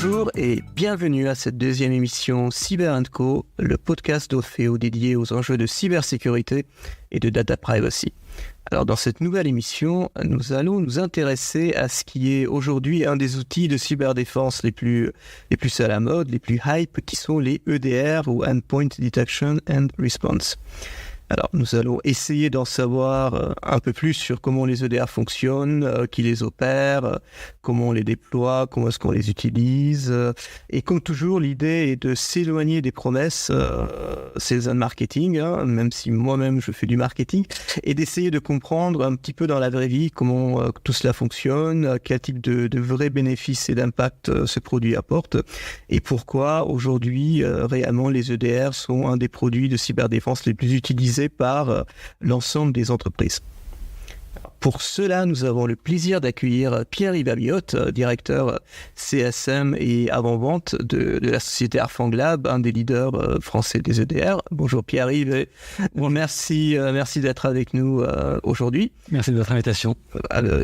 Bonjour et bienvenue à cette deuxième émission Cyber & Co, le podcast d'Orfeo dédié aux enjeux de cybersécurité et de data privacy. Alors dans cette nouvelle émission, nous allons nous intéresser à ce qui est aujourd'hui un des outils de cyberdéfense les plus à la mode, les plus hype, qui sont les EDR ou Endpoint Detection and Response. Alors, nous allons essayer d'en savoir un peu plus sur comment les EDR fonctionnent, qui les opère, comment on les déploie, comment est-ce qu'on les utilise. Et comme toujours, l'idée est de s'éloigner des promesses sales and marketing, même si moi-même je fais du marketing, et d'essayer de comprendre un petit peu dans la vraie vie comment tout cela fonctionne, quel type de vrais bénéfices et d'impact ce produit apporte, et pourquoi aujourd'hui, réellement, les EDR sont un des produits de cyberdéfense les plus utilisés par l'ensemble des entreprises. Pour cela, nous avons le plaisir d'accueillir Pierre-Yves Amiotte, directeur CSM et avant-vente de la société Arfanglab, un des leaders français des EDR. Bonjour Pierre-Yves, merci d'être avec nous aujourd'hui. Merci de votre invitation.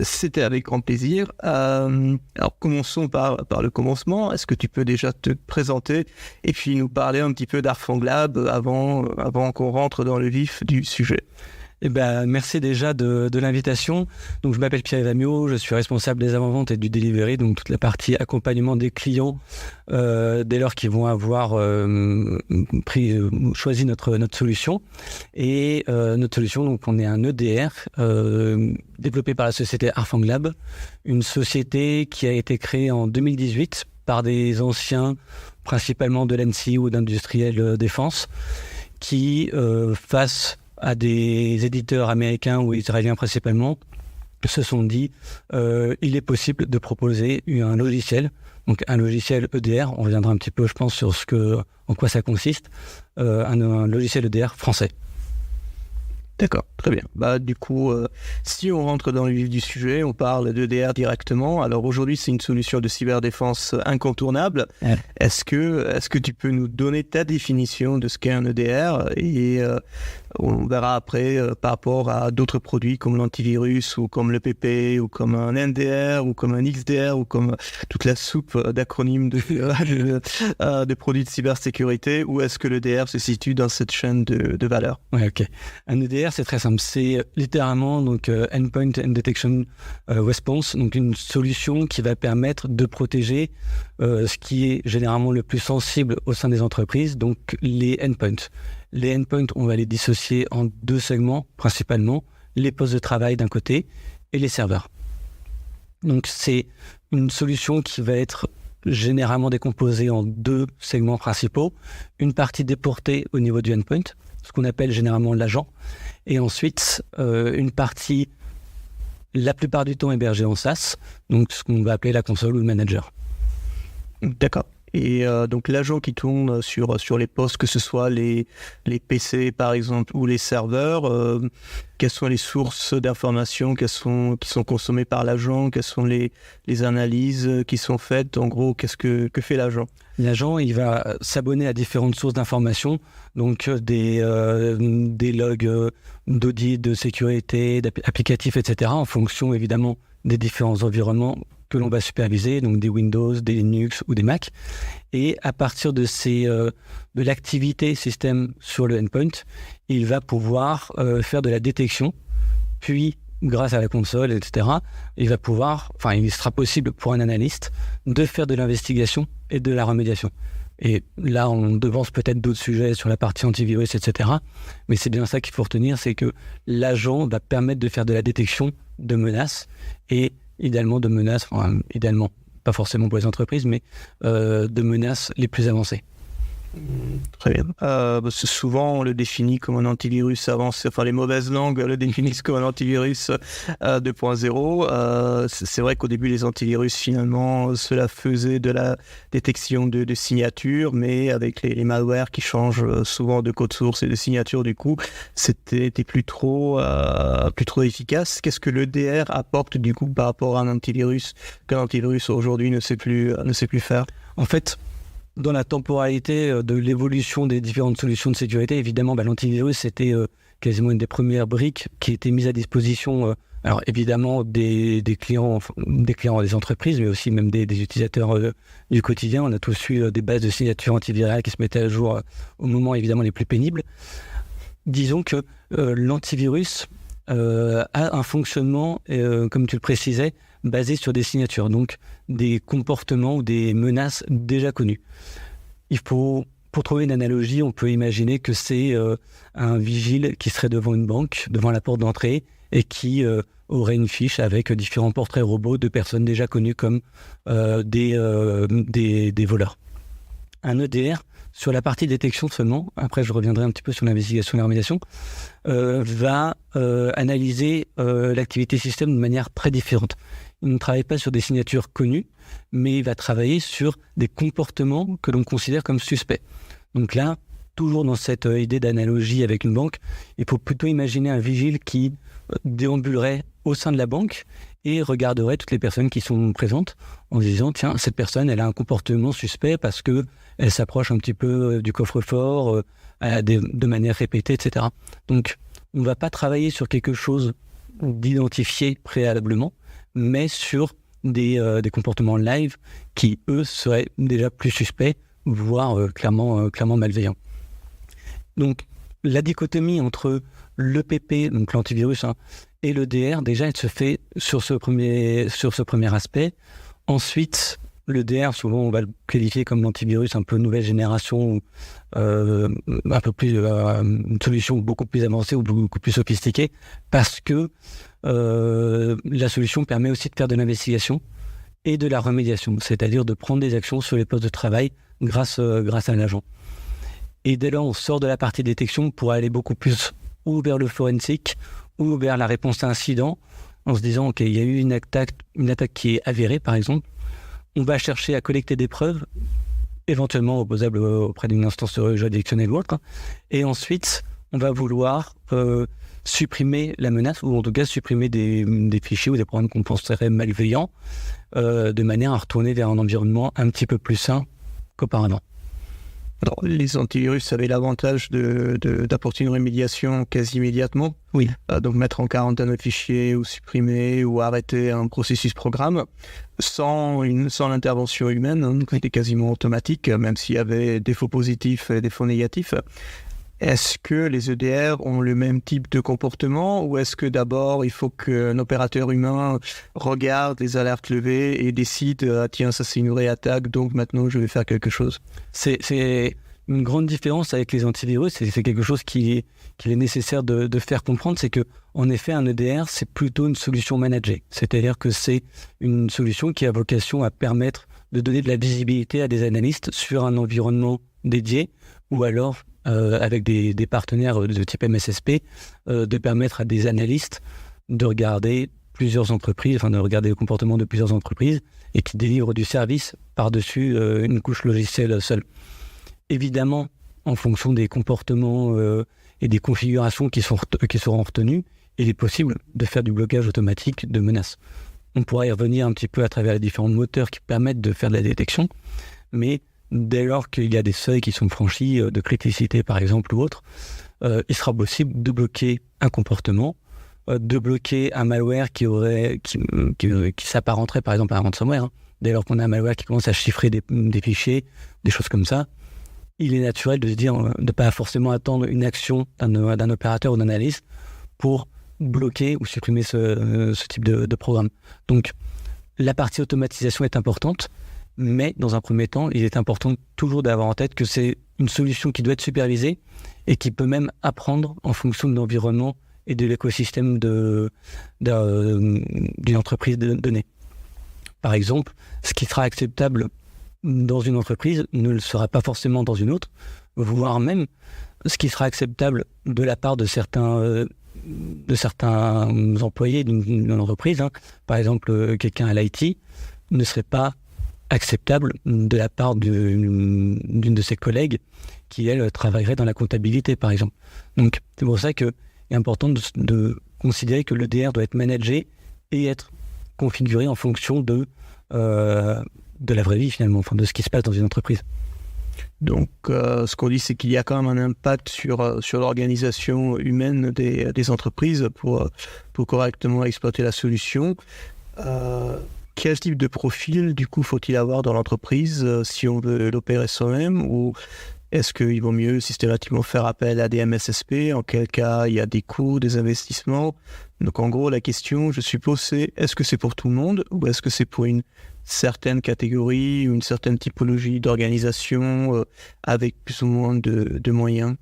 C'était avec grand plaisir. Alors commençons par le commencement. Est-ce que tu peux déjà te présenter et puis nous parler un petit peu d'Arfanglab avant qu'on rentre dans le vif du sujet? Merci déjà de l'invitation. Donc, je m'appelle Pierre-Yves Amiotte, je suis responsable des avant-ventes et du delivery, donc toute la partie accompagnement des clients dès lors qu'ils vont avoir choisi notre solution. Et notre solution, donc on est un EDR développé par la société Arfanglab, une société qui a été créée en 2018 par des anciens, principalement de l'ANSSI ou d'industriels défense, qui face à des éditeurs américains ou israéliens principalement, se sont dit il est possible de proposer un logiciel, donc un logiciel EDR, on reviendra un petit peu je pense sur en quoi ça consiste, un logiciel EDR français. D'accord, très bien. Du coup, si on rentre dans le vif du sujet, on parle d'EDR directement. Alors aujourd'hui, c'est une solution de cyberdéfense incontournable. Ouais. Est-ce que tu peux nous donner ta définition de ce qu'est un EDR et on verra après par rapport à d'autres produits comme l'antivirus ou comme le PP ou comme un NDR ou comme un XDR ou comme toute la soupe d'acronymes de produits de cybersécurité, où est-ce que l'EDR se situe dans cette chaîne de valeur? Ouais, ok. Un EDR, c'est très simple. C'est littéralement donc Endpoint and Detection Response, donc une solution qui va permettre de protéger ce qui est généralement le plus sensible au sein des entreprises, donc les endpoints. Les endpoints, on va les dissocier en deux segments principalement, les postes de travail d'un côté et les serveurs. Donc c'est une solution qui va être généralement décomposée en deux segments principaux, une partie déportée au niveau du endpoint, ce qu'on appelle généralement l'agent, et ensuite une partie la plupart du temps hébergée en SaaS, donc ce qu'on va appeler la console ou le manager. D'accord. Et donc l'agent qui tourne sur les postes, que ce soit les PC par exemple ou les serveurs, quelles sont les sources d'informations qui sont consommées par l'agent, quelles sont les analyses qui sont faites, en gros, que fait l'agent? L'agent, il va s'abonner à différentes sources d'informations, donc des logs d'audit, de sécurité, d'applicatifs, etc., en fonction évidemment des différents environnements que l'on va superviser, donc des Windows, des Linux ou des Mac. Et à partir de l'activité système sur le endpoint, il va pouvoir faire de la détection, puis grâce à la console, etc., il sera possible pour un analyste de faire de l'investigation et de la remédiation. Et là, on devance peut-être d'autres sujets sur la partie antivirus, etc. Mais c'est bien ça qu'il faut retenir, c'est que l'agent va permettre de faire de la détection de menaces et idéalement de menaces, idéalement, pas forcément pour les entreprises, mais de menaces les plus avancées. Très bien. Souvent, on le définit comme un antivirus avancé. Enfin, les mauvaises langues le définissent comme un antivirus 2.0. C'est vrai qu'au début, les antivirus, finalement, cela faisait de la détection de signatures, mais avec les malwares qui changent souvent de code source et de signature, du coup, c'était plus trop efficace. Qu'est-ce que l'EDR apporte, du coup, par rapport à un antivirus qu'un antivirus aujourd'hui ne sait plus faire? En fait, dans la temporalité de l'évolution des différentes solutions de sécurité, évidemment, l'antivirus, c'était quasiment une des premières briques qui était mise à disposition Alors évidemment des clients des entreprises, mais aussi même des utilisateurs du quotidien. On a tous eu des bases de signatures antivirales qui se mettaient à jour au moment évidemment les plus pénibles. Disons que l'antivirus a un fonctionnement, comme tu le précisais, basé sur des signatures, donc des comportements ou des menaces déjà connues. Pour trouver une analogie, on peut imaginer que c'est un vigile qui serait devant une banque, devant la porte d'entrée, et qui aurait une fiche avec différents portraits robots de personnes déjà connues comme des voleurs. Un EDR, sur la partie détection seulement, après je reviendrai un petit peu sur l'investigation et la remédiation, va analyser l'activité système de manière très différente. Il ne travaille pas sur des signatures connues, mais il va travailler sur des comportements que l'on considère comme suspects. Donc là, toujours dans cette idée d'analogie avec une banque, il faut plutôt imaginer un vigile qui déambulerait au sein de la banque et regarderait toutes les personnes qui sont présentes en se disant « Tiens, cette personne, elle a un comportement suspect parce qu'elle s'approche un petit peu du coffre-fort de manière répétée, etc. » Donc, on ne va pas travailler sur quelque chose d'identifié préalablement, mais sur des comportements live qui, eux, seraient déjà plus suspects, voire clairement malveillants. Donc, la dichotomie entre l'EPP, donc l'antivirus, et l'EDR, déjà, elle se fait sur ce premier aspect. Ensuite, l'EDR, souvent, on va le qualifier comme l'antivirus un peu nouvelle génération, un peu plus une solution beaucoup plus avancée ou beaucoup plus sophistiquée, parce que la solution permet aussi de faire de l'investigation et de la remédiation, c'est-à-dire de prendre des actions sur les postes de travail grâce à l'agent. Et dès lors, on sort de la partie détection pour aller beaucoup plus ou vers le forensique ou vers la réponse à incident, en se disant, OK, il y a eu une attaque qui est avérée, par exemple. On va chercher à collecter des preuves, éventuellement opposables auprès d'une instance juridictionnelle ou autre. Et ensuite, on va vouloir supprimer la menace, ou en tout cas supprimer des fichiers ou des programmes qu'on penserait malveillants, de manière à retourner vers un environnement un petit peu plus sain qu'auparavant. Alors, les antivirus avaient l'avantage d'apporter une rémédiation quasi immédiatement. Oui. Donc mettre en quarantaine un fichier ou supprimer ou arrêter un processus programme sans l'intervention humaine, qui était quasiment automatique, même s'il y avait des faux positifs et des faux négatifs. Est-ce que les EDR ont le même type de comportement ou est-ce que d'abord il faut qu'un opérateur humain regarde les alertes levées et décide tiens, ça c'est une vraie attaque, donc maintenant je vais faire quelque chose? C'est une grande différence avec les antivirus, et c'est quelque chose qu'il est nécessaire de faire comprendre, c'est que en effet un EDR c'est plutôt une solution managée, c'est-à-dire que c'est une solution qui a vocation à permettre de donner de la visibilité à des analystes sur un environnement dédié, ou alors avec des partenaires de type MSSP, de permettre à des analystes de regarder plusieurs entreprises, de regarder le comportement de plusieurs entreprises et qui délivrent du service par-dessus une couche logicielle seule. Évidemment, en fonction des comportements et des configurations qui seront retenues, il est possible de faire du blocage automatique de menaces. On pourra y revenir un petit peu à travers les différents moteurs qui permettent de faire de la détection, mais dès lors qu'il y a des seuils qui sont franchis, de criticité par exemple ou autre, il sera possible de bloquer un comportement, de bloquer un malware qui s'apparenterait par exemple à un ransomware. Dès lors qu'on a un malware qui commence à chiffrer des fichiers, des choses comme ça, il est naturel de se dire, de ne pas forcément attendre une action d'un opérateur ou d'un analyste pour bloquer ou supprimer ce type de programme. Donc la partie automatisation est importante, mais dans un premier temps, il est important toujours d'avoir en tête que c'est une solution qui doit être supervisée et qui peut même apprendre en fonction de l'environnement et de l'écosystème d'une entreprise donnée. Par exemple, ce qui sera acceptable dans une entreprise ne le sera pas forcément dans une autre, voire même ce qui sera acceptable de la part de certains employés d'une entreprise, par exemple quelqu'un à l'IT, ne serait pas acceptable de la part d'une de ses collègues qui, elle, travaillerait dans la comptabilité, par exemple. Donc, c'est pour ça qu'il est important de considérer que l'EDR doit être managé et être configuré en fonction de la vraie vie, finalement, de ce qui se passe dans une entreprise. Donc, ce qu'on dit, c'est qu'il y a quand même un impact sur l'organisation humaine des entreprises pour correctement exploiter la solution. Quel type de profil, du coup, faut-il avoir dans l'entreprise si on veut l'opérer soi-même, ou est-ce qu'il vaut mieux systématiquement faire appel à des MSSP? En quel cas il y a des coûts, des investissements? Donc en gros, la question, je suppose, c'est est-ce que c'est pour tout le monde ou est-ce que c'est pour une certaine catégorie, une certaine typologie d'organisation avec plus ou moins de moyens?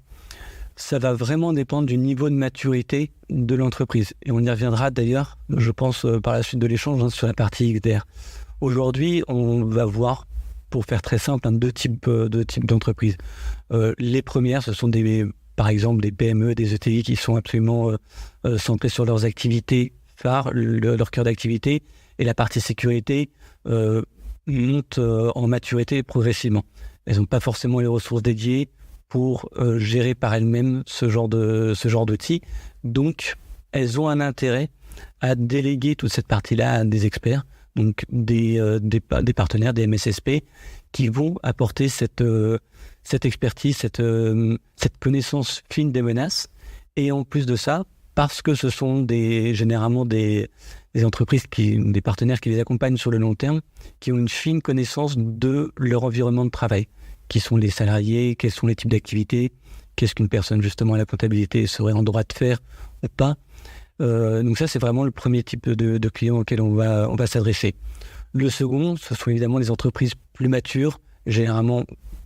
Ça va vraiment dépendre du niveau de maturité de l'entreprise. Et on y reviendra d'ailleurs, je pense, par la suite de l'échange sur la partie XDR. Aujourd'hui, on va voir, pour faire très simple, deux types d'entreprises. Les premières, ce sont par exemple des PME, des ETI qui sont absolument centrées sur leurs activités phares, leur cœur d'activité, et la partie sécurité monte en maturité progressivement. Elles n'ont pas forcément les ressources dédiées pour gérer par elles-mêmes ce genre d'outils. Donc, elles ont un intérêt à déléguer toute cette partie-là à des experts, donc des partenaires, des MSSP, qui vont apporter cette expertise, cette connaissance fine des menaces. Et en plus de ça, parce que ce sont généralement des entreprises, des partenaires qui les accompagnent sur le long terme, qui ont une fine connaissance de leur environnement de travail. Qui sont les salariés, quels sont les types d'activités, qu'est-ce qu'une personne justement à la comptabilité serait en droit de faire ou pas. Donc ça, c'est vraiment le premier type de client auquel on va s'adresser. Le second, ce sont évidemment les entreprises plus matures, généralement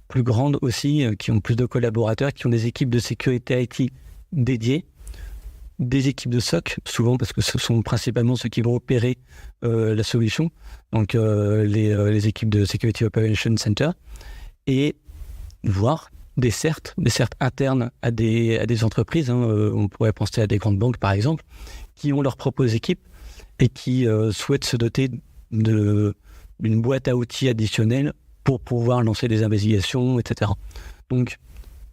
plus grandes aussi, qui ont plus de collaborateurs, qui ont des équipes de sécurité IT dédiées, des équipes de SOC, souvent parce que ce sont principalement ceux qui vont opérer la solution, donc les équipes de Security Operations Center, et voir des certes internes à des entreprises, on pourrait penser à des grandes banques par exemple, qui ont leurs propres équipes et qui souhaitent se doter d'une boîte à outils additionnelle pour pouvoir lancer des investigations, etc. Donc,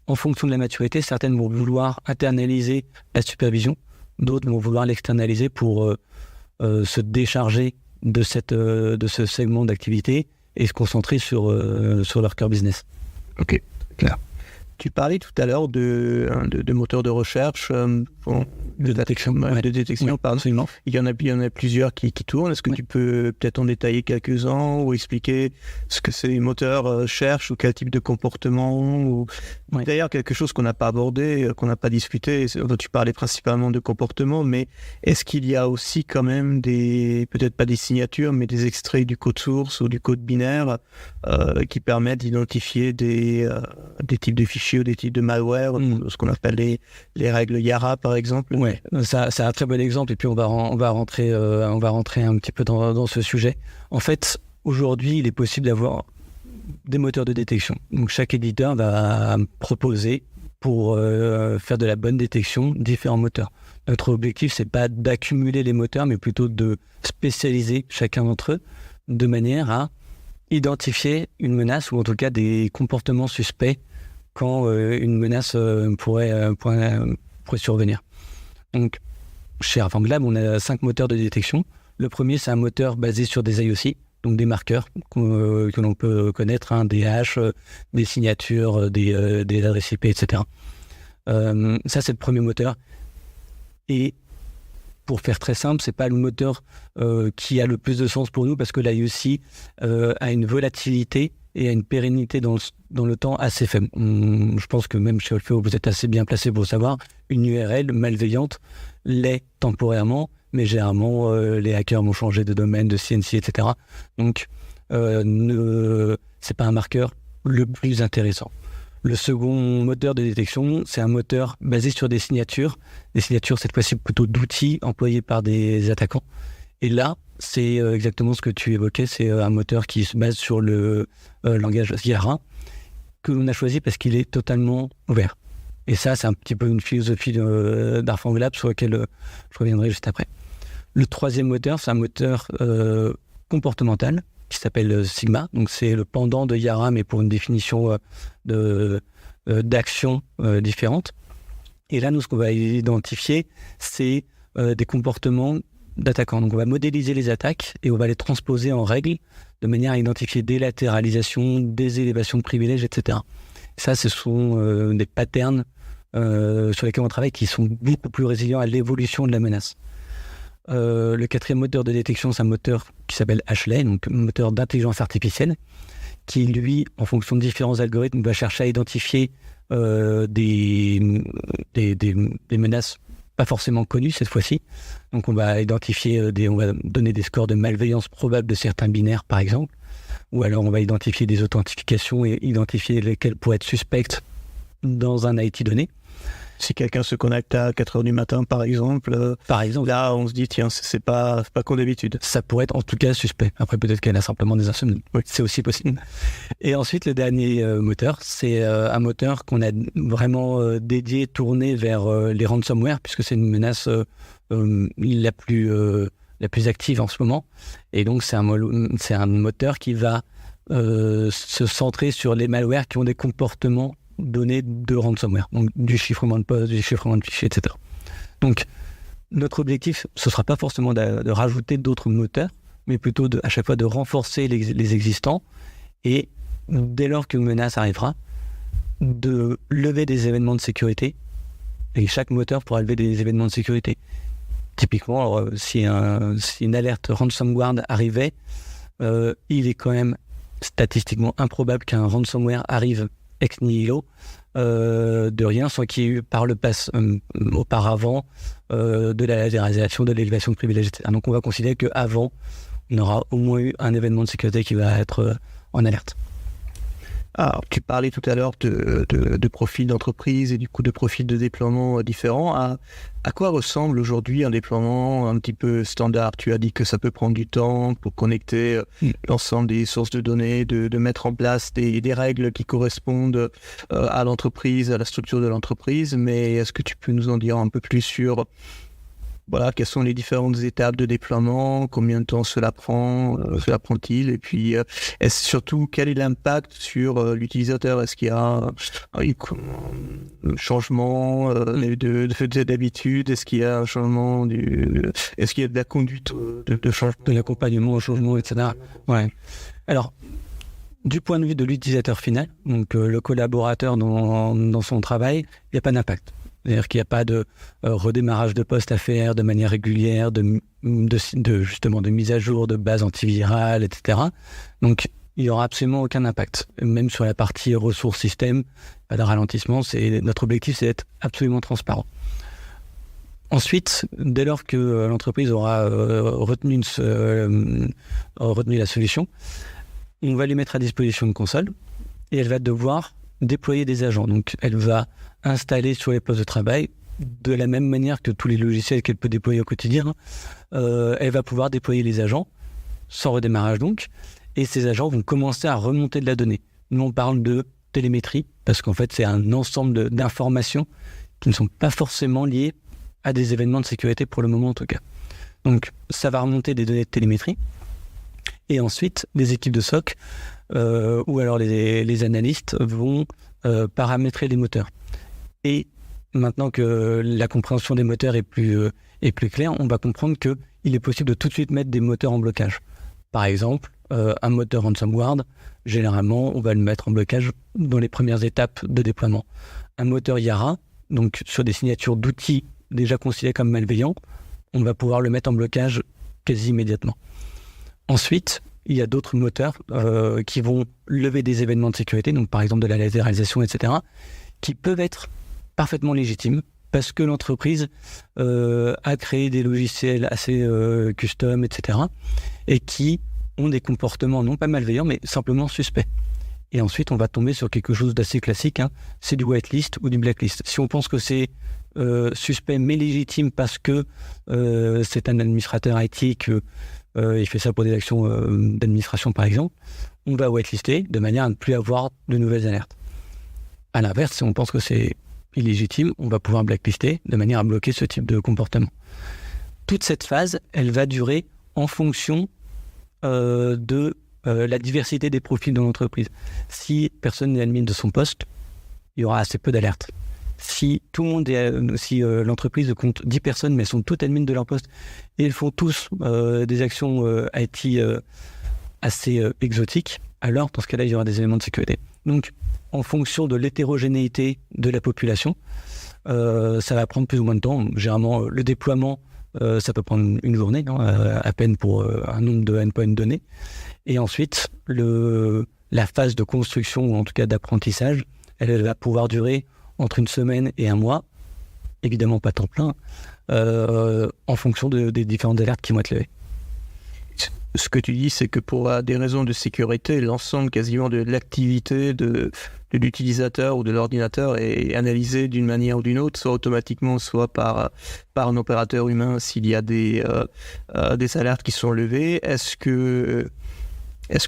en fonction de la maturité, certaines vont vouloir internaliser la supervision, d'autres vont vouloir l'externaliser pour se décharger de ce segment d'activité et se concentrer sur leur cœur business. Ok, clair. Tu parlais tout à l'heure de moteurs de recherche, de détection, oui, pardon. Absolument. Il y en a plusieurs qui tournent. Est-ce que tu peux peut-être en détailler quelques-uns ou expliquer ce que ces moteurs cherchent ou quel type de comportement ou... D'ailleurs, quelque chose qu'on n'a pas abordé, qu'on n'a pas discuté, tu parlais principalement de comportement, mais est-ce qu'il y a aussi quand même peut-être pas des signatures, mais des extraits du code source ou du code binaire qui permettent d'identifier des types de fichiers ou des types de malware, ce qu'on appelle les règles Yara par exemple? Ouais, ça c'est un très bon exemple et puis on va rentrer un petit peu dans ce sujet. En fait, aujourd'hui, il est possible d'avoir des moteurs de détection. Donc chaque éditeur va proposer pour faire de la bonne détection différents moteurs. Notre objectif, c'est pas d'accumuler les moteurs, mais plutôt de spécialiser chacun d'entre eux de manière à identifier une menace ou en tout cas des comportements suspects quand une menace pourrait survenir. Donc, chez Arfang-Lab, on a 5 moteurs de détection. Le premier, c'est un moteur basé sur des IOC, donc des marqueurs que l'on peut connaître, des hashes, des signatures, des adresses IP, etc. Ça, c'est le premier moteur. Et pour faire très simple, c'est pas le moteur qui a le plus de sens pour nous parce que l'IOC a une volatilité et a une pérennité dans le temps assez faible. Je pense que même chez Olfeo, vous êtes assez bien placé pour savoir, une URL malveillante l'est temporairement, mais généralement, les hackers vont changer de domaine, de CNC, etc. Donc, c'est pas un marqueur le plus intéressant. Le second moteur de détection, c'est un moteur basé sur des signatures cette fois-ci plutôt d'outils employés par des attaquants. Et là, c'est exactement ce que tu évoquais, c'est un moteur qui se base sur le langage Yara, que l'on a choisi parce qu'il est totalement ouvert. Et ça, c'est un petit peu une philosophie d'Arfang-Lab sur laquelle je reviendrai juste après. Le troisième moteur, c'est un moteur comportemental qui s'appelle Sigma. Donc, c'est le pendant de Yara, mais pour une définition d'actions différentes. Et là, nous, ce qu'on va identifier, c'est des comportements d'attaquants. Donc, on va modéliser les attaques et on va les transposer en règles de manière à identifier des latéralisations, des élévations de privilèges, etc. Ça, ce sont des patterns sur lesquels on travaille qui sont beaucoup plus résilients à l'évolution de la menace. Le quatrième moteur de détection, c'est un moteur qui s'appelle Ashley, donc un moteur d'intelligence artificielle, qui, lui, en fonction de différents algorithmes, va chercher à identifier des menaces pas forcément connues cette fois-ci. Donc on va identifier on va donner des scores de malveillance probables de certains binaires, par exemple, ou alors on va identifier des authentifications et identifier lesquelles pourraient être suspectes dans un IT donné. Si quelqu'un se connecte à 4h du matin, par exemple, là, on se dit, tiens, c'est pas comme d'habitude. Ça pourrait être en tout cas suspect. Après, peut-être qu'elle a simplement des insomnies. Oui, c'est aussi possible. Et ensuite, le dernier moteur, c'est un moteur qu'on a vraiment dédié, tourné vers les ransomware, puisque c'est une menace la plus active en ce moment. Et donc, c'est un moteur qui va se centrer sur les malwares qui ont des comportements données de ransomware, donc du chiffrement de poste, du chiffrement de fichiers, etc. Donc, notre objectif, ce ne sera pas forcément de rajouter d'autres moteurs, mais plutôt à chaque fois de renforcer les existants et, dès lors qu'une menace arrivera, de lever des événements de sécurité, et chaque moteur pourra lever des événements de sécurité. Typiquement, alors, si une alerte ransomware arrivait, il est quand même statistiquement improbable qu'un ransomware arrive ex nihilo, de rien, sans qu'il y ait eu par le passé, auparavant, de la lasérisation, de l'élévation de privilèges, etc. Donc on va considérer qu'avant, on aura au moins eu un événement de sécurité qui va être en alerte. Alors, tu parlais tout à l'heure de profils d'entreprise et du coup de profils de déploiement différents. À quoi ressemble aujourd'hui un déploiement un petit peu standard ? Tu as dit que ça peut prendre du temps pour connecter l'ensemble des sources de données, de mettre en place des règles qui correspondent à l'entreprise, à la structure de l'entreprise. Mais est-ce que tu peux nous en dire un peu plus sur quelles sont les différentes étapes de déploiement, combien de temps cela prend-il, et puis surtout quel est l'impact sur l'utilisateur ? Est-ce qu'il y a un changement d'habitude ? Est-ce qu'il y a un changement est-ce qu'il y a de la conduite de changement, de l'accompagnement au changement, etc. Ouais. Alors, du point de vue de l'utilisateur final, donc le collaborateur dans son travail, il n'y a pas d'impact. C'est-à-dire qu'il n'y a pas de redémarrage de poste à faire de manière régulière, de mise à jour de base antivirale, etc. Donc, il n'y aura absolument aucun impact. Même sur la partie ressources système, pas de ralentissement. Notre objectif, c'est d'être absolument transparent. Ensuite, dès lors que l'entreprise aura retenu la solution, on va lui mettre à disposition une console et elle va devoir déployer des agents. Donc, elle va installer sur les postes de travail, de la même manière que tous les logiciels qu'elle peut déployer au quotidien, elle va pouvoir déployer les agents, sans redémarrage donc, et ces agents vont commencer à remonter de la donnée. Nous, on parle de télémétrie, parce qu'en fait, c'est un ensemble d'informations qui ne sont pas forcément liées à des événements de sécurité pour le moment en tout cas. Donc, ça va remonter des données de télémétrie, et ensuite, les équipes de SOC, ou alors les analystes vont paramétrer les moteurs. Et maintenant que la compréhension des moteurs est plus claire, on va comprendre qu'il est possible de tout de suite mettre des moteurs en blocage. Par exemple, un moteur ransomware, généralement, on va le mettre en blocage dans les premières étapes de déploiement. Un moteur Yara, donc sur des signatures d'outils déjà considérés comme malveillants, on va pouvoir le mettre en blocage quasi immédiatement. Ensuite, il y a d'autres moteurs qui vont lever des événements de sécurité, donc par exemple de la lasérisation, etc., qui peuvent être parfaitement légitimes parce que l'entreprise a créé des logiciels assez custom, etc., et qui ont des comportements non pas malveillants, mais simplement suspects. Et ensuite, on va tomber sur quelque chose d'assez classique, c'est du whitelist ou du blacklist. Si on pense que c'est suspect mais légitime parce que c'est un administrateur IT que il fait ça pour des actions d'administration par exemple, on va whitelister de manière à ne plus avoir de nouvelles alertes. À l'inverse, si on pense que c'est illégitime, on va pouvoir blacklister de manière à bloquer ce type de comportement. Toute cette phase, elle va durer en fonction de la diversité des profils dans l'entreprise. Si personne n'est admin de son poste, il y aura assez peu d'alertes. Si tout le monde si l'entreprise compte 10 personnes, mais elles sont toutes admins de leur poste et elles font tous des actions IT assez exotiques, alors dans ce cas-là, il y aura des éléments de sécurité. Donc, en fonction de l'hétérogénéité de la population, ça va prendre plus ou moins de temps. Généralement, le déploiement, ça peut prendre une journée, à peine pour un nombre de endpoints donnés. Et ensuite, la phase de construction, ou en tout cas d'apprentissage, elle va pouvoir durer entre une semaine et un mois, évidemment pas temps plein, en fonction des différentes alertes qui vont être levées. Ce que tu dis, c'est que pour des raisons de sécurité, l'ensemble quasiment de l'activité de l'utilisateur ou de l'ordinateur est analysé d'une manière ou d'une autre, soit automatiquement, soit par un opérateur humain s'il y a des alertes qui sont levées. Est-ce que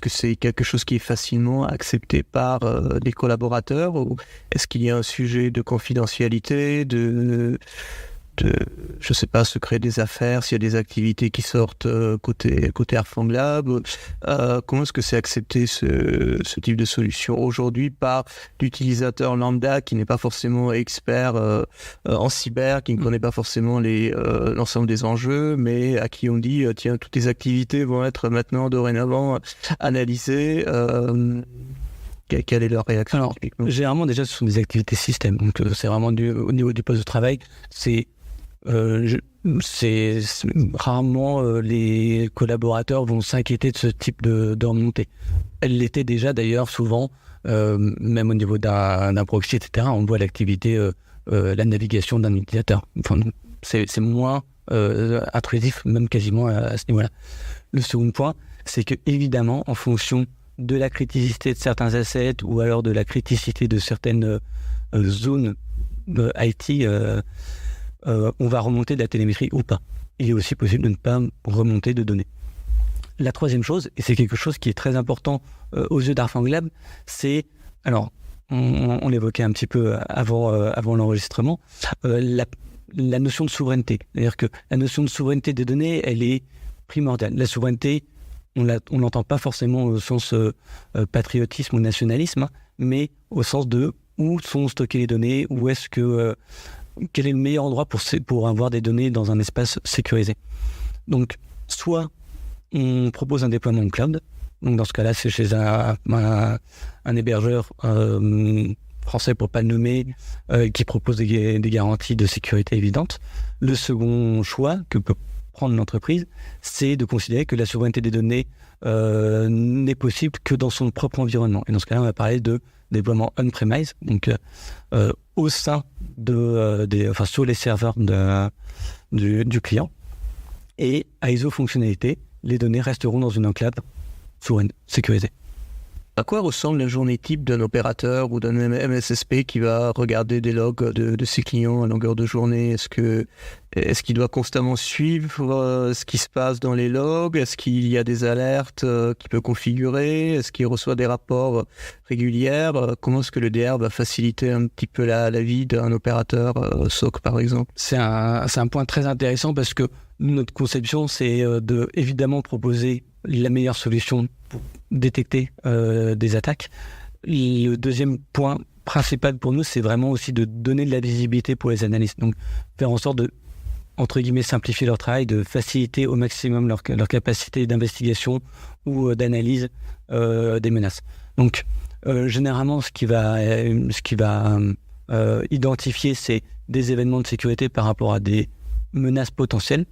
c'est quelque chose qui est facilement accepté par les collaborateurs, ou est-ce qu'il y a un sujet de confidentialité, je sais pas, secret des affaires, s'il y a des activités qui sortent côté Air Lab, comment est-ce que c'est accepté ce type de solution aujourd'hui par l'utilisateur lambda qui n'est pas forcément expert en cyber, qui ne connaît pas forcément l'ensemble des enjeux, mais à qui on dit tiens, toutes tes activités vont être maintenant dorénavant analysées. Quelle est leur réaction? Alors, généralement, déjà, ce sont des activités système. Donc, c'est vraiment au niveau du poste de travail. C'est rarement les collaborateurs vont s'inquiéter de ce type de remontée. Elle l'était déjà, d'ailleurs, souvent, même au niveau d'un proxy, etc. On voit l'activité, la navigation d'un utilisateur. Enfin, c'est moins intrusif, même quasiment à ce niveau-là. Le second point, c'est que, évidemment, en fonction de la criticité de certains assets ou alors de la criticité de certaines zones IT, on va remonter de la télémétrie ou pas. Il est aussi possible de ne pas remonter de données. La troisième chose, et c'est quelque chose qui est très important aux yeux d'Arfang Lab, c'est, alors on l'évoquait un petit peu avant l'enregistrement, la notion de souveraineté. C'est-à-dire que la notion de souveraineté des données, elle est primordiale. La souveraineté, on l'entend pas forcément au sens patriotisme ou nationalisme, mais au sens de où sont stockées les données, où est-ce que quel est le meilleur endroit pour avoir des données dans un espace sécurisé. Donc, soit on propose un déploiement en cloud, donc dans ce cas-là, c'est chez un hébergeur français pour pas le nommer, qui propose des garanties de sécurité évidentes. Le second choix que peut prendre l'entreprise, c'est de considérer que la souveraineté des données n'est possible que dans son propre environnement. Et dans ce cas-là, on va parler de déploiement on-premise, donc au sein sur les serveurs du client. Et à iso-fonctionnalité, les données resteront dans une enclave souveraine, sécurisée. À quoi ressemble la journée type d'un opérateur ou d'un MSSP qui va regarder des logs de ses clients à longueur de journée? Est-ce qu'il doit constamment suivre ce qui se passe dans les logs? Est-ce qu'il y a des alertes qu'il peut configurer? Est-ce qu'il reçoit des rapports réguliers? Comment est-ce que le DR va faciliter un petit peu la vie d'un opérateur SOC, par exemple? C'est un point très intéressant parce que notre conception, c'est de évidemment proposer la meilleure solution pour détecter des attaques. Le deuxième point principal pour nous, c'est vraiment aussi de donner de la visibilité pour les analystes. Donc, faire en sorte de, entre guillemets, simplifier leur travail, de faciliter au maximum leur capacité d'investigation ou d'analyse des menaces. Donc, généralement, ce qui va identifier, c'est des événements de sécurité par rapport à des menaces potentielles.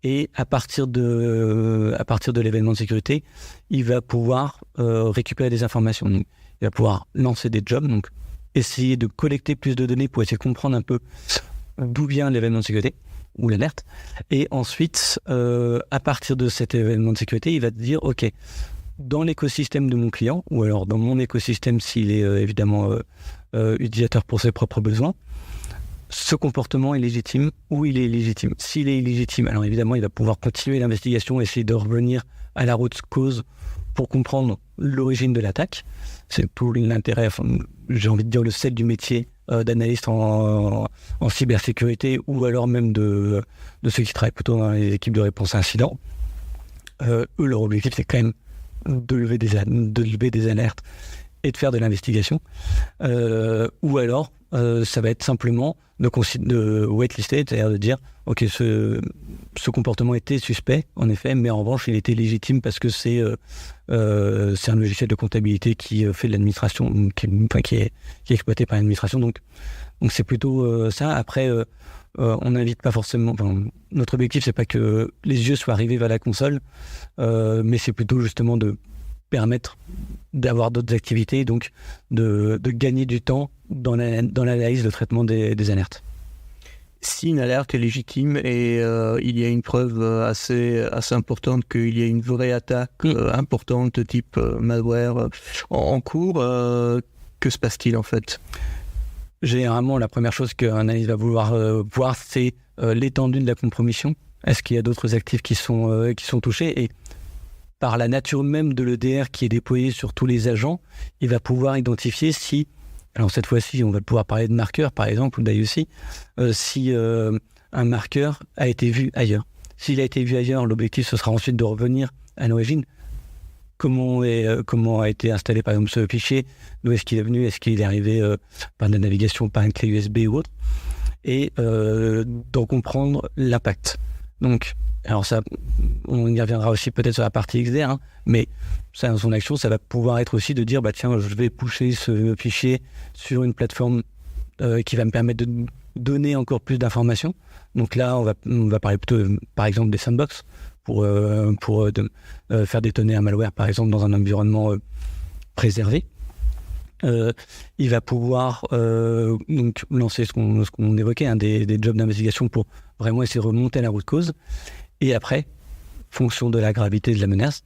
Et à partir de l'événement de sécurité, il va pouvoir récupérer des informations. Donc, il va pouvoir lancer des jobs, donc essayer de collecter plus de données pour essayer de comprendre un peu d'où vient l'événement de sécurité ou l'alerte. Et ensuite, à partir de cet événement de sécurité, il va te dire, OK, dans l'écosystème de mon client, ou alors dans mon écosystème s'il est évidemment utilisateur pour ses propres besoins, ce comportement est légitime ou il est illégitime. S'il est illégitime, alors évidemment, il va pouvoir continuer l'investigation, essayer de revenir à la route cause pour comprendre l'origine de l'attaque. C'est tout l'intérêt, j'ai envie de dire le sel du métier d'analyste en cybersécurité ou alors même de ceux qui travaillent plutôt dans les équipes de réponse à incidents. Eux, leur objectif, c'est quand même de lever des alertes et de faire de l'investigation. Ou alors, ça va être simplement de whitelister, c'est-à-dire de dire ok, ce comportement était suspect, en effet, mais en revanche, il était légitime parce que c'est un logiciel de comptabilité qui fait de l'administration, qui est exploité par l'administration. Donc c'est plutôt ça. Après, on n'invite pas forcément. Notre objectif, c'est pas que les yeux soient rivés vers la console, mais c'est plutôt justement de permettre d'avoir d'autres activités, donc de gagner du temps dans l'analyse, le traitement des alertes. Si une alerte est légitime et il y a une preuve assez importante qu'il y a une vraie attaque importante type malware en cours, que se passe-t-il en fait ? Généralement, la première chose qu'un analyste va vouloir voir, c'est l'étendue de la compromission. Est-ce qu'il y a d'autres actifs qui sont touchés ? Et par la nature même de l'EDR qui est déployé sur tous les agents, il va pouvoir identifier si, alors cette fois-ci, on va pouvoir parler de marqueurs, par exemple, ou d'IOC, si un marqueur a été vu ailleurs. S'il a été vu ailleurs, l'objectif, ce sera ensuite de revenir à l'origine. Comment a été installé, par exemple, ce fichier, d'où est-ce qu'il est venu, est-ce qu'il est arrivé par de la navigation, par une clé USB ou autre, et d'en comprendre l'impact. Donc, alors ça, on y reviendra aussi peut-être sur la partie XDR, mais ça, dans son action, ça va pouvoir être aussi de dire, tiens, je vais pusher ce fichier sur une plateforme qui va me permettre de donner encore plus d'informations. Donc là, on va parler plutôt, par exemple, des sandbox pour faire détonner un malware, par exemple, dans un environnement préservé. Il va pouvoir donc lancer ce qu'on évoquait, des jobs d'investigation pour vraiment essayer de remonter à la root cause. Et après, fonction de la gravité de la menace,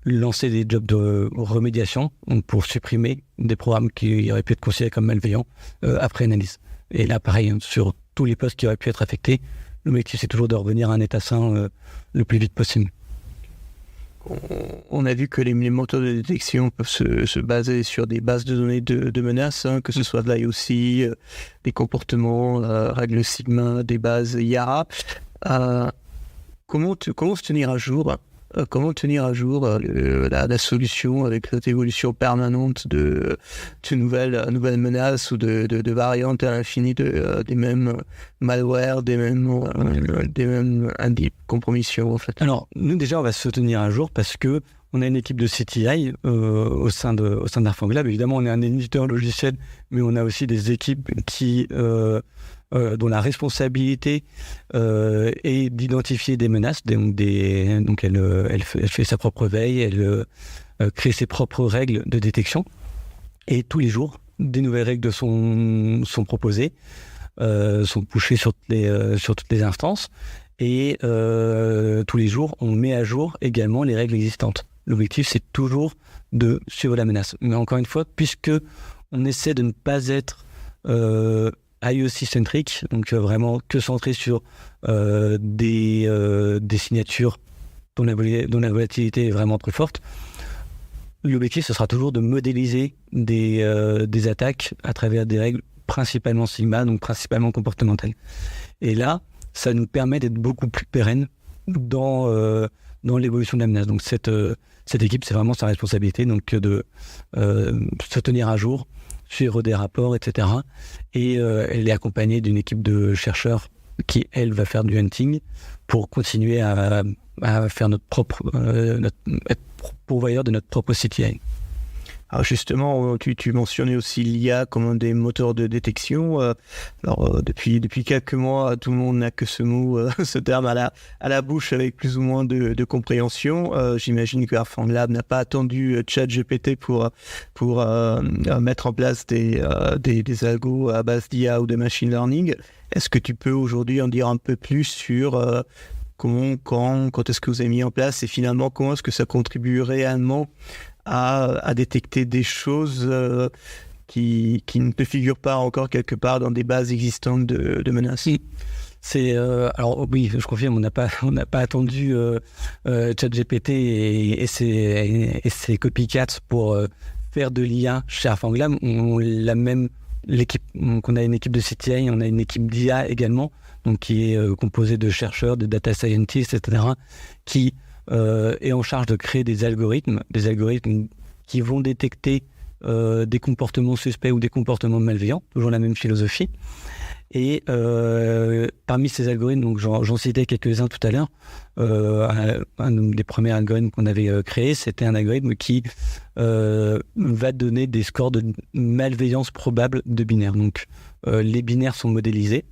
lancer des jobs de remédiation, donc pour supprimer des programmes qui auraient pu être considérés comme malveillants après analyse. Et là, pareil, sur tous les postes qui auraient pu être affectés, l'objectif, c'est toujours de revenir à un état sain le plus vite possible. On a vu que les moteurs de détection peuvent se baser sur des bases de données de menaces, que ce soit de l'IOC, des comportements, règles Sigma, des bases IARA. Comment se tenir à jour la solution avec cette évolution permanente de nouvelles menaces ou de variantes à l'infini des mêmes malwares, des mêmes compromissions en fait. Alors nous déjà on va se tenir à jour parce que on a une équipe de CTI au sein d'Arfang Lab. Évidemment on est un éditeur logiciel, mais on a aussi des équipes qui dont la responsabilité est d'identifier des menaces. Donc elle fait sa propre veille, elle crée ses propres règles de détection. Et tous les jours, des nouvelles règles sont proposées, sont pushées sur toutes les instances. Et tous les jours, on met à jour également les règles existantes. L'objectif, c'est toujours de suivre la menace. Mais encore une fois, puisque on essaie de ne pas être IOC-centrique, donc vraiment que centré sur des signatures dont la volatilité est vraiment très forte. L'objectif, ce sera toujours de modéliser des attaques à travers des règles principalement Sigma, donc principalement comportementales. Et là, ça nous permet d'être beaucoup plus pérenne dans l'évolution de la menace. Donc cette équipe, c'est vraiment sa responsabilité, donc de se tenir à jour, suivre des rapports, etc. Et elle est accompagnée d'une équipe de chercheurs qui, elle, va faire du hunting pour continuer à faire être pourvoyeur de notre propre CTI. Alors justement, tu mentionnais aussi l'IA comme un des moteurs de détection. Alors depuis quelques mois, tout le monde n'a que ce mot, ce terme à la bouche avec plus ou moins de compréhension. J'imagine que Arfang Lab n'a pas attendu ChatGPT pour mettre en place des algos à base d'IA ou de machine learning. Est-ce que tu peux aujourd'hui en dire un peu plus sur comment, quand est-ce que vous avez mis en place et finalement comment est-ce que ça contribue réellement à détecter des choses qui ne figurent pas encore quelque part dans des bases existantes de menaces. Alors oui, je confirme, on n'a pas attendu ChatGPT et ses copycats pour faire de l'IA chez Arfang Lab. On a une équipe de CTI, on a une équipe d'IA également, donc qui est composée de chercheurs, de data scientists, etc., qui est en charge de créer des algorithmes qui vont détecter des comportements suspects ou des comportements malveillants, toujours la même philosophie. Et parmi ces algorithmes, donc j'en citais quelques-uns tout à l'heure, un des premiers algorithmes qu'on avait créé, c'était un algorithme qui va donner des scores de malveillance probable de binaires. Donc les binaires sont modélisés,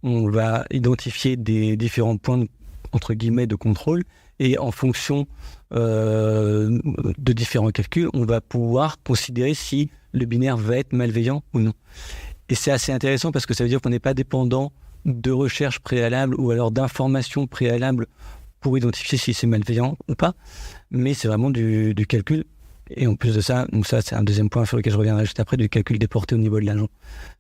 on va identifier des différents points entre guillemets de contrôle, et en fonction de différents calculs, on va pouvoir considérer si le binaire va être malveillant ou non. Et c'est assez intéressant parce que ça veut dire qu'on n'est pas dépendant de recherches préalables ou alors d'informations préalables pour identifier si c'est malveillant ou pas, mais c'est vraiment du calcul. Et en plus de ça, donc ça c'est un deuxième point sur lequel je reviendrai juste après, du calcul déporté au niveau de l'agent.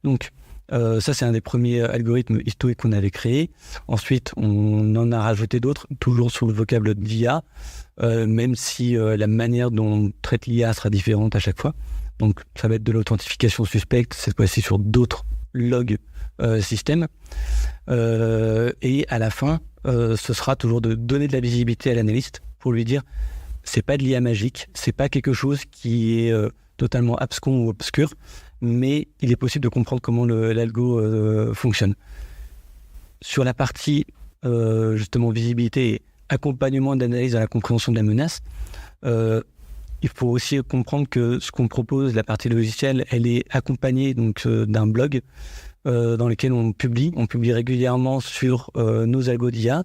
Donc ça c'est un des premiers algorithmes historiques qu'on avait créé. Ensuite on en a rajouté d'autres, toujours sous le vocable d'IA, même si la manière dont on traite l'IA sera différente à chaque fois. Donc ça va être de l'authentification suspecte, cette fois-ci sur d'autres logs système. Et à la fin, ce sera toujours de donner de la visibilité à l'analyste pour lui dire c'est pas de l'IA magique, c'est pas quelque chose qui est totalement abscon ou obscur, mais il est possible de comprendre comment l'algo fonctionne. Sur la partie justement visibilité et accompagnement d'analyse à la compréhension de la menace, il faut aussi comprendre que ce qu'on propose, la partie logicielle, elle est accompagnée donc d'un blog dans lequel on publie régulièrement sur nos algos d'IA.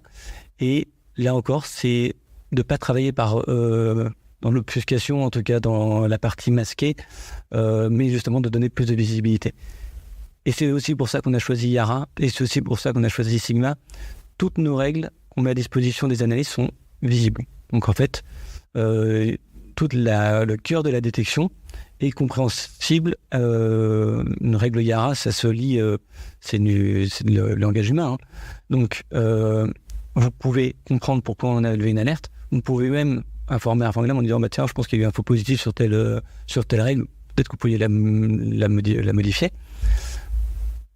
Et là encore, c'est de ne pas travailler dans l'obfuscation, en tout cas dans la partie masquée, mais justement de donner plus de visibilité. Et c'est aussi pour ça qu'on a choisi Yara, et c'est aussi pour ça qu'on a choisi Sigma. Toutes nos règles qu'on met à disposition des analystes sont visibles. Donc en fait, tout le cœur de la détection est compréhensible. Une règle Yara, ça se lit, c'est le langage humain. Hein. Donc, vous pouvez comprendre pourquoi on a levé une alerte. Vous pouvez même informer Arfanglam en disant bah, tiens, je pense qu'il y a eu un faux positif sur telle règle. Peut-être que vous pourriez la modifier.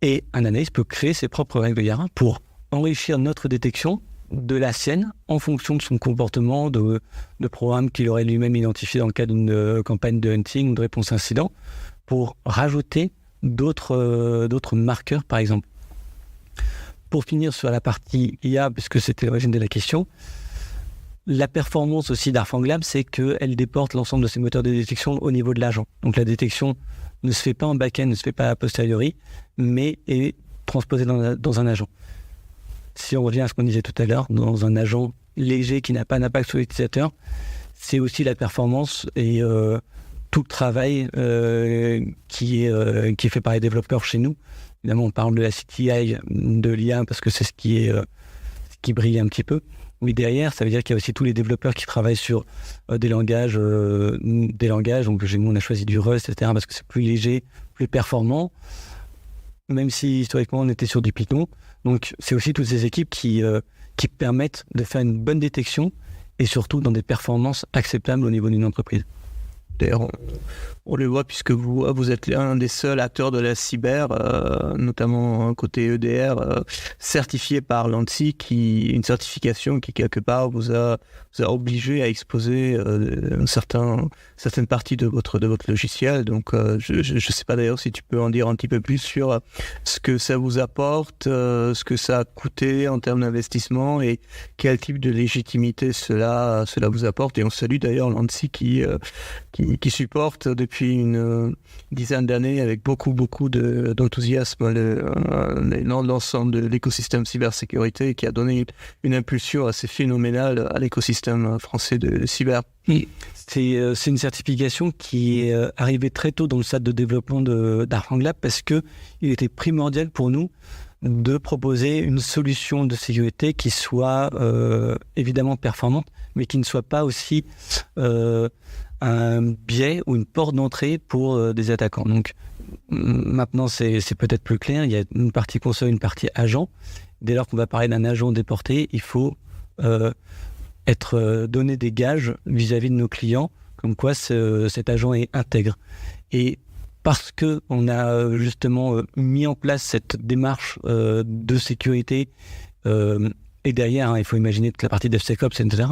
Et un analyste peut créer ses propres règles Yara pour enrichir notre détection de la sienne en fonction de son comportement, de programmes qu'il aurait lui-même identifié dans le cadre d'une campagne de hunting ou de réponse incident, pour rajouter d'autres marqueurs par exemple. Pour finir sur la partie IA, puisque c'était l'origine de la question, la performance aussi d'Arfanglam, c'est qu'elle déporte l'ensemble de ses moteurs de détection au niveau de l'agent. Donc la détection ne se fait pas en back-end, ne se fait pas a posteriori, mais est transposée dans un agent. Si on revient à ce qu'on disait tout à l'heure, dans un agent léger qui n'a pas d'impact sur l'utilisateur, c'est aussi la performance et tout le travail qui est fait par les développeurs chez nous. Évidemment, on parle de la CTI de l'IA parce que c'est ce qui brille un petit peu. Mais derrière, ça veut dire qu'il y a aussi tous les développeurs qui travaillent sur des langages. Donc, chez nous, on a choisi du Rust, etc. parce que c'est plus léger, plus performant. Même si historiquement, on était sur du Python. Donc, c'est aussi toutes ces équipes qui permettent de faire une bonne détection et surtout dans des performances acceptables au niveau d'une entreprise. D'ailleurs, on le voit puisque vous êtes l'un des seuls acteurs de la cyber, notamment côté EDR, certifié par l'ANSSI, une certification qui quelque part vous a obligé à exposer certaines parties de votre logiciel. Donc, je ne sais pas d'ailleurs si tu peux en dire un petit peu plus sur ce que ça vous apporte, ce que ça a coûté en termes d'investissement et quel type de légitimité cela vous apporte. Et on salue d'ailleurs l'ANSSI qui supporte depuis une dizaine d'années avec beaucoup d'enthousiasme l'ensemble de l'écosystème cybersécurité, qui a donné une impulsion assez phénoménale à l'écosystème français de cyber. C'est une certification qui est arrivée très tôt dans le stade de développement d'Arfanglam parce que il était primordial pour nous de proposer une solution de sécurité qui soit évidemment performante, mais qui ne soit pas aussi un biais ou une porte d'entrée pour des attaquants. Donc maintenant c'est peut-être plus clair, il y a une partie console, une partie agent. Dès lors qu'on va parler d'un agent déporté, il faut être donné des gages vis-à-vis de nos clients, comme quoi cet agent est intègre. Et parce qu'on a justement mis en place cette démarche de sécurité, et derrière, il faut imaginer toute la partie DevSecOps, etc.,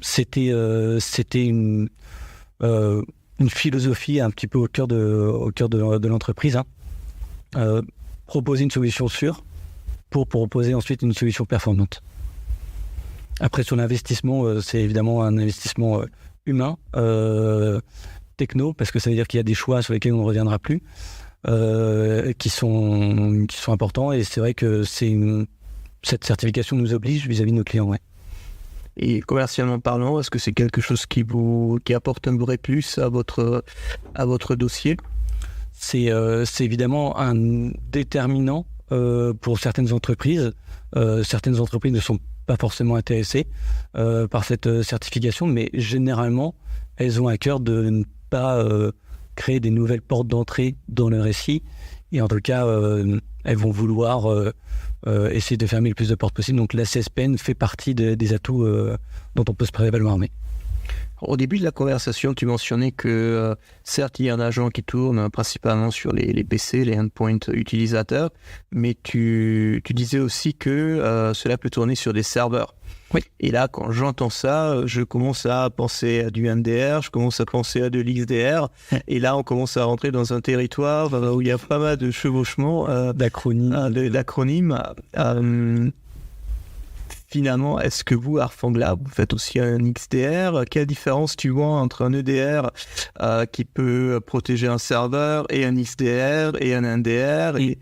c'était une philosophie un petit peu au cœur de l'entreprise. Proposer une solution sûre pour proposer ensuite une solution performante. Après, sur l'investissement, c'est évidemment un investissement humain, techno, parce que ça veut dire qu'il y a des choix sur lesquels on ne reviendra plus, qui sont importants. Et c'est vrai que cette certification nous oblige vis-à-vis de nos clients. Ouais. Et commercialement parlant, est-ce que c'est quelque chose qui apporte un vrai plus à votre dossier ? C'est évidemment un déterminant pour certaines entreprises. Certaines entreprises ne sont pas forcément intéressées par cette certification, mais généralement, elles ont à cœur de ne pas créer des nouvelles portes d'entrée dans le récit. Et en tout cas, elles vont vouloir essayer de fermer le plus de portes possible. Donc la CSPN fait partie des atouts dont on peut se prévaloir. Au début de la conversation, tu mentionnais que certes, il y a un agent qui tourne principalement sur les PC, les endpoints utilisateurs, mais tu disais aussi que cela peut tourner sur des serveurs. Oui. Et là, quand j'entends ça, je commence à penser à du MDR, je commence à penser à de l'XDR, et là, on commence à rentrer dans un territoire où il y a pas mal de chevauchements d'acronymes. Finalement, est-ce que vous, Arfanglab, vous faites aussi un XDR ? Quelle différence tu vois entre un EDR qui peut protéger un serveur et un XDR et un NDR et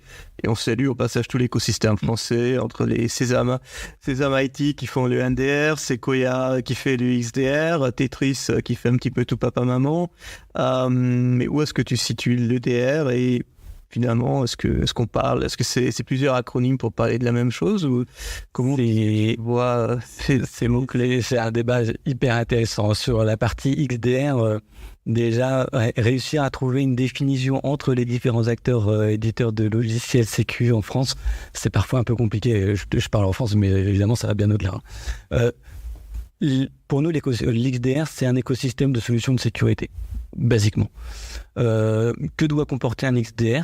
on salue au passage tout l'écosystème français entre les Sésame IT qui font le NDR, Sequoia qui fait le XDR, Tetris qui fait un petit peu tout papa-maman. Mais où est-ce que tu situes l'EDR et finalement, est-ce que c'est plusieurs acronymes pour parler de la même chose ou comment tu vois ces mots-clés? C'est un débat hyper intéressant sur la partie XDR. Déjà, réussir à trouver une définition entre les différents acteurs éditeurs de logiciels sécu en France, c'est parfois un peu compliqué. Je parle en France, mais évidemment, ça va bien au-delà. Pour nous, l'XDR, c'est un écosystème de solutions de sécurité, basiquement. Que doit comporter un XDR ?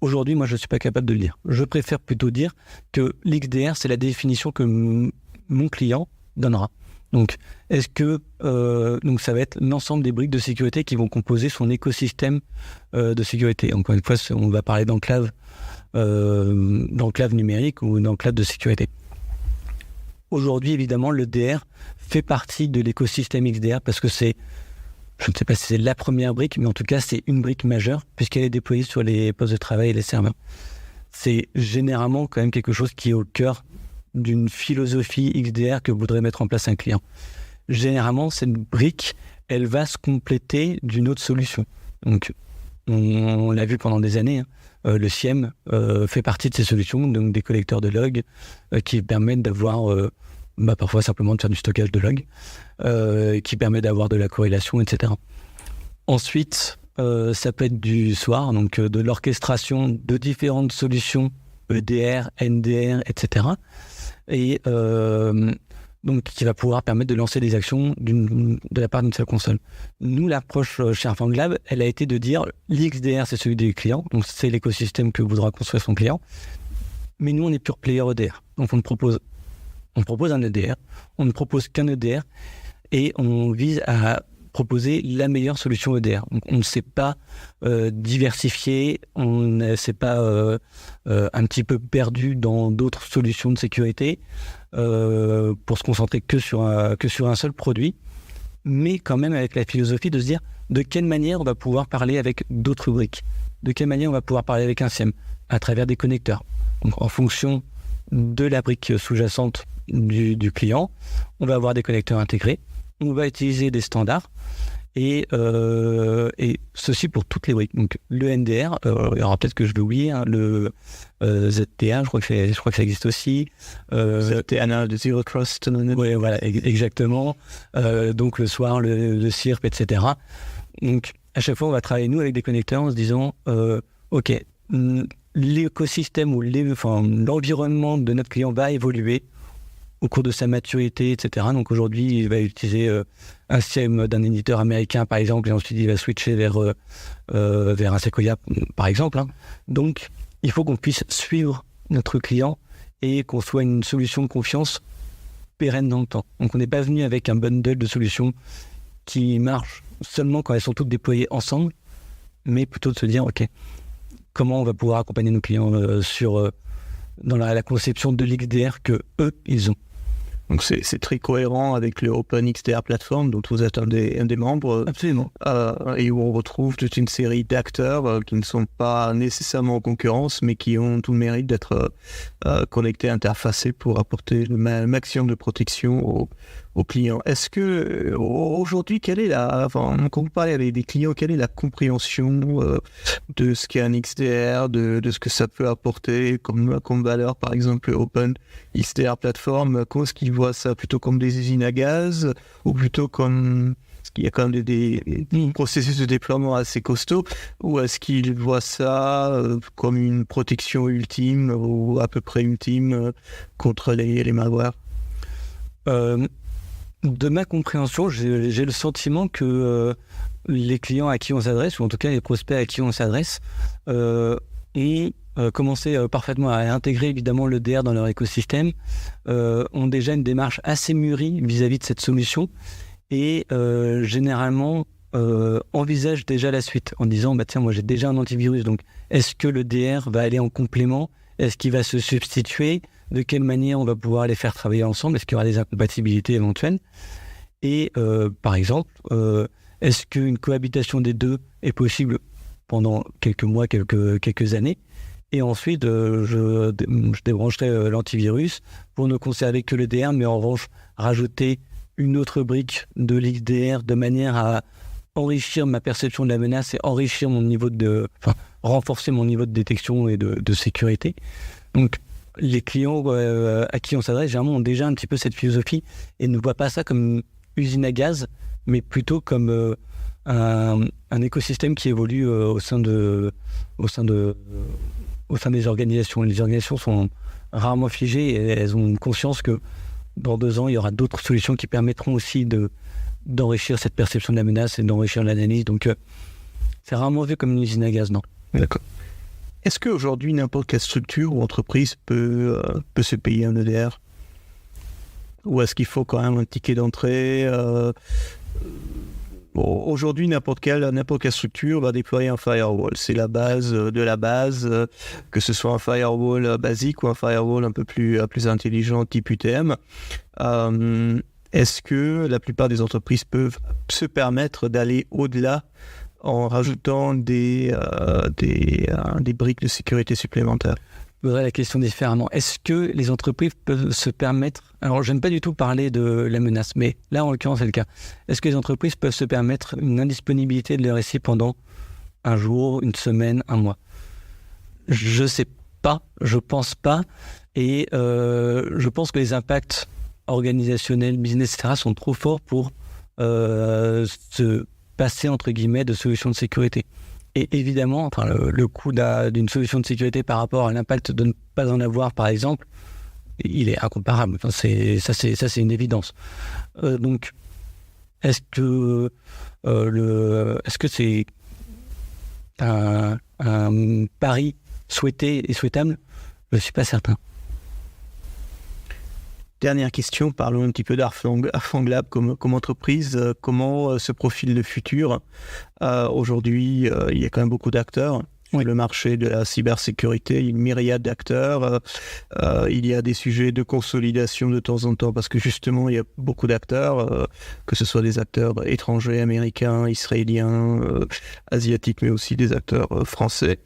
Aujourd'hui, moi, je ne suis pas capable de le dire. Je préfère plutôt dire que l'XDR, c'est la définition que mon client donnera. Donc, est-ce que donc ça va être l'ensemble des briques de sécurité qui vont composer son écosystème de sécurité. Encore une fois, on va parler d'enclave numérique ou d'enclave de sécurité. Aujourd'hui, évidemment, le DR fait partie de l'écosystème XDR parce que je ne sais pas si c'est la première brique, mais en tout cas, c'est une brique majeure puisqu'elle est déployée sur les postes de travail et les serveurs. C'est généralement quand même quelque chose qui est au cœur d'une philosophie XDR que voudrait mettre en place un client. Généralement, cette brique, elle va se compléter d'une autre solution. Donc, on l'a vu pendant des années, le SIEM fait partie de ces solutions, donc des collecteurs de logs qui permettent d'avoir... parfois simplement de faire du stockage de logs, qui permet d'avoir de la corrélation, etc. Ensuite, ça peut être du SOAR, donc de l'orchestration de différentes solutions EDR, NDR, etc. Et donc qui va pouvoir permettre de lancer des actions de la part d'une seule console. Nous, l'approche chez Arfanglab, elle a été de dire l'XDR, c'est celui du client, donc c'est l'écosystème que voudra construire son client. Mais nous, on est pure player EDR, donc on propose un EDR, on ne propose qu'un EDR et on vise à proposer la meilleure solution EDR. Donc on ne s'est pas diversifié, on ne s'est pas un petit peu perdu dans d'autres solutions de sécurité pour se concentrer que sur un seul produit, mais quand même avec la philosophie de se dire de quelle manière on va pouvoir parler avec d'autres briques, de quelle manière on va pouvoir parler avec un SIEM à travers des connecteurs. Donc en fonction de la brique sous-jacente du client, on va avoir des connecteurs intégrés, on va utiliser des standards et ceci pour toutes les briques. Donc le NDR, il y aura peut-être que je vais oublier, le ZTA, je crois que ça existe aussi. ZTA, de Zero Trust. Oui, voilà, exactement. Donc le SOAR, le CIRP, etc. Donc à chaque fois, on va travailler nous avec des connecteurs en se disant, ok, l'écosystème ou l'environnement de notre client va évoluer au cours de sa maturité, etc. Donc aujourd'hui, il va utiliser un SIEM d'un éditeur américain, par exemple, et ensuite il va switcher vers un Sequoia, par exemple. Donc, il faut qu'on puisse suivre notre client et qu'on soit une solution de confiance pérenne dans le temps. Donc, on n'est pas venu avec un bundle de solutions qui marche seulement quand elles sont toutes déployées ensemble, mais plutôt de se dire, OK, comment on va pouvoir accompagner nos clients dans la conception de l'XDR que eux, ils ont. Donc c'est très cohérent avec le Open XDR Platform dont vous êtes un des membres. Absolument. Et où on retrouve toute une série d'acteurs qui ne sont pas nécessairement en concurrence, mais qui ont tout le mérite d'être connectés, interfacés pour apporter le maximum de protection aux clients. Est-ce que aujourd'hui, quand vous parlez avec des clients, quelle est la compréhension de ce qu'est un XDR, de ce que ça peut apporter comme valeur, par exemple Open XDR Platform? Comment est-ce qu'ils voient ça? Plutôt comme des usines à gaz ou plutôt comme... Parce qu'il y a quand même des processus de déploiement assez costauds, ou est-ce qu'ils voient ça comme une protection ultime ou à peu près ultime contre les malwares? De ma compréhension, j'ai le sentiment que les clients à qui on s'adresse, ou en tout cas les prospects à qui on s'adresse, ont commencé parfaitement à intégrer évidemment le DR dans leur écosystème, ont déjà une démarche assez mûrie vis-à-vis de cette solution et généralement envisagent déjà la suite en disant tiens, moi j'ai déjà un antivirus, donc est-ce que le DR va aller en complément? Est-ce qu'il va se substituer? De quelle manière on va pouvoir les faire travailler ensemble? Est-ce qu'il y aura des incompatibilités éventuelles? Et par exemple, est-ce qu'une cohabitation des deux est possible pendant quelques mois, quelques années? Et ensuite, je débrancherai l'antivirus pour ne conserver que le DR, mais en revanche, rajouter une autre brique de l'XDR de manière à enrichir ma perception de la menace et enrichir renforcer mon niveau de détection et de sécurité. Donc, les clients à qui on s'adresse, généralement, ont déjà un petit peu cette philosophie et ne voient pas ça comme une usine à gaz, mais plutôt comme un écosystème qui évolue au sein des organisations. Les organisations sont rarement figées et elles ont conscience que dans 2 ans, il y aura d'autres solutions qui permettront aussi d'enrichir cette perception de la menace et d'enrichir l'analyse. Donc, c'est rarement vu comme une usine à gaz, non. D'accord. Est-ce qu'aujourd'hui, n'importe quelle structure ou entreprise peut se payer un EDR? Ou est-ce qu'il faut quand même un ticket d'entrée? Aujourd'hui, n'importe quelle structure va déployer un firewall. C'est la base de la base, que ce soit un firewall basique ou un firewall un peu plus intelligent type UTM. Est-ce que la plupart des entreprises peuvent se permettre d'aller au-delà en rajoutant des briques de sécurité supplémentaires? Je poserais la question différemment. Est-ce que les entreprises peuvent se permettre... Alors, je n'aime pas du tout parler de la menace, mais là, en l'occurrence, c'est le cas. Est-ce que les entreprises peuvent se permettre une indisponibilité de leur SI pendant un jour, une semaine, un mois? Je ne sais pas, je ne pense pas. Et je pense que les impacts organisationnels, business, etc. sont trop forts pour se passer, entre guillemets, de solutions de sécurité. Et évidemment, le coût d'une solution de sécurité par rapport à l'impact de ne pas en avoir, par exemple, il est incomparable. C'est une évidence. Donc, est-ce que c'est un pari souhaité et souhaitable? Je ne suis pas certain. Dernière question, parlons un petit peu d'Arfanglab comme entreprise. Comment se profile le futur? Aujourd'hui, il y a quand même beaucoup d'acteurs. Oui. Le marché de la cybersécurité, il y a une myriade d'acteurs. Il y a des sujets de consolidation de temps en temps parce que justement, il y a beaucoup d'acteurs, que ce soit des acteurs étrangers, américains, israéliens, asiatiques, mais aussi des acteurs français.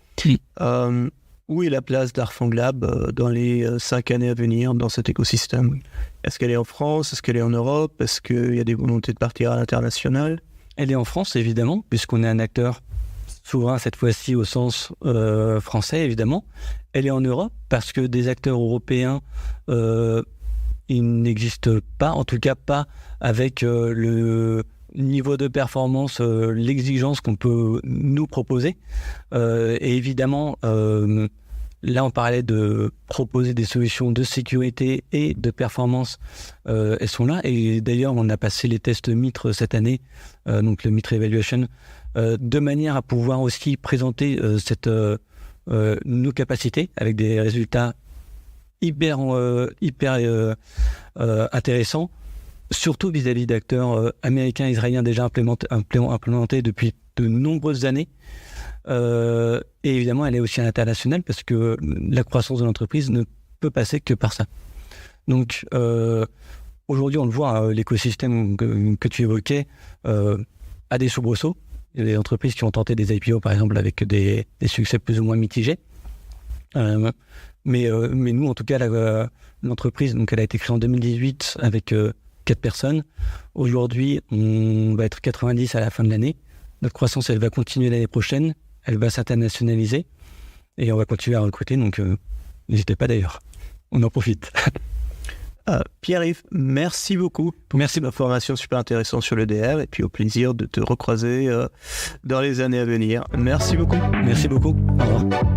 Où est la place d'Arfanglab dans les 5 années à venir dans cet écosystème? Est-ce qu'elle est en France? Est-ce qu'elle est en Europe? Est-ce qu'il y a des volontés de partir à l'international? Elle est en France, évidemment, puisqu'on est un acteur souverain cette fois-ci au sens français, évidemment. Elle est en Europe parce que des acteurs européens, ils n'existent pas, en tout cas pas avec le niveau de performance, l'exigence qu'on peut nous proposer. Et évidemment, là, on parlait de proposer des solutions de sécurité et de performance. Elles sont là. Et d'ailleurs, on a passé les tests MITRE cette année, donc le MITRE Evaluation, de manière à pouvoir aussi présenter nos capacités avec des résultats hyper intéressants. surtout vis-à-vis d'acteurs américains, israéliens déjà implémentés depuis de nombreuses années. Et évidemment, elle est aussi à l'international parce que la croissance de l'entreprise ne peut passer que par ça. Donc, aujourd'hui, on le voit, l'écosystème que tu évoquais a des soubresauts. Il y a des entreprises qui ont tenté des IPO, par exemple, avec des succès plus ou moins mitigés. Mais nous, en tout cas, l'entreprise, donc, elle a été créée en 2018 avec 4 personnes. Aujourd'hui, on va être 90 à la fin de l'année. Notre croissance, elle va continuer l'année prochaine. Elle va s'internationaliser. Et on va continuer à recruter. Donc, n'hésitez pas d'ailleurs. On en profite. Pierre-Yves, merci beaucoup. Merci de l'information super intéressante sur l'EDR et puis au plaisir de te recroiser dans les années à venir. Merci beaucoup. Merci beaucoup. Au revoir.